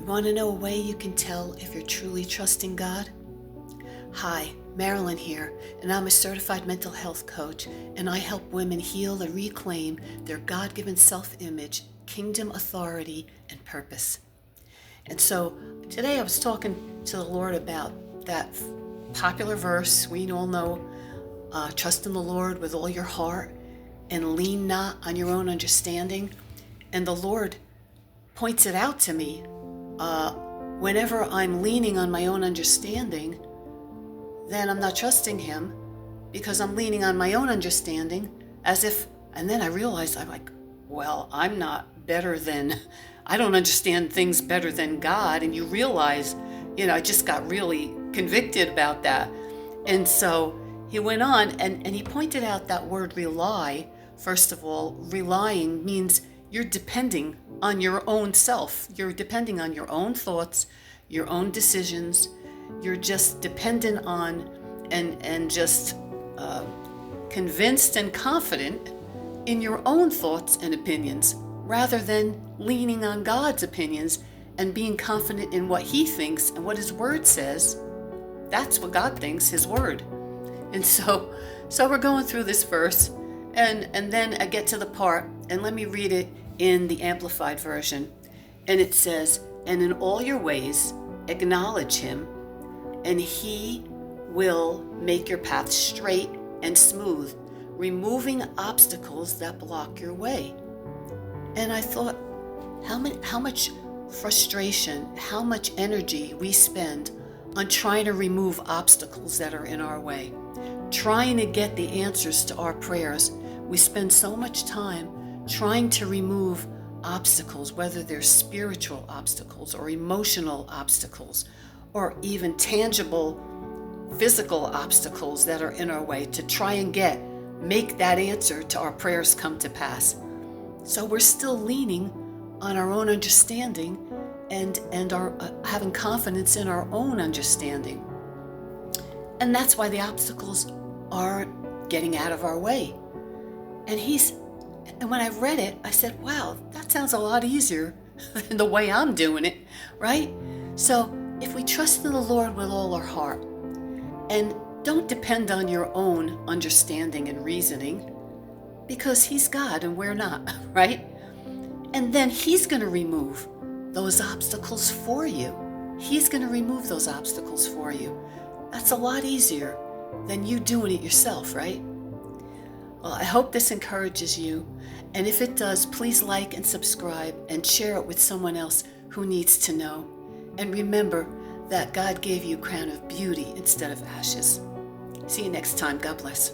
You want to know a way you can tell if you're truly trusting God? Hi, Marilyn here, and I'm a certified mental health coach, and I help women heal and reclaim their God-given self-image, kingdom authority, and purpose. And so today I was talking to the Lord about that popular verse we all know, trust in the Lord with all your heart and lean not on your own understanding. And the Lord points it out to me. Whenever I'm leaning on my own understanding, then I'm not trusting Him, because I'm leaning on my own understanding and then I realized I'm like, well, I'm not better than, I don't understand things better than God. And you realize, I just got really convicted about that. And so he went on and he pointed out that word rely. First of all, relying means you're depending on your own self. You're depending on your own thoughts, your own decisions. You're just dependent on and just convinced and confident in your own thoughts and opinions, rather than leaning on God's opinions and being confident in what He thinks and what His Word says. That's what God thinks, His Word. And so we're going through this verse, and then I get to the part, and let me read it in the Amplified Version. And it says, "And in all your ways acknowledge Him, and He will make your path straight and smooth, removing obstacles that block your way." And I thought, how much frustration, how much energy we spend on trying to remove obstacles that are in our way, trying to get the answers to our prayers. We spend so much time trying to remove obstacles, whether they're spiritual obstacles or emotional obstacles, or even tangible physical obstacles that are in our way, to try and make that answer to our prayers come to pass. So we're still leaning on our own understanding and are having confidence in our own understanding. And that's why the obstacles are getting out of our way. And when I read it, I said, wow, that sounds a lot easier than the way I'm doing it, right? So if we trust in the Lord with all our heart, and don't depend on your own understanding and reasoning, because He's God and we're not, right? And then He's going to remove those obstacles for you. He's going to remove those obstacles for you. That's a lot easier than you doing it yourself, right? Well, I hope this encourages you. And if it does, please like and subscribe and share it with someone else who needs to know. And remember that God gave you a crown of beauty instead of ashes. See you next time. God bless.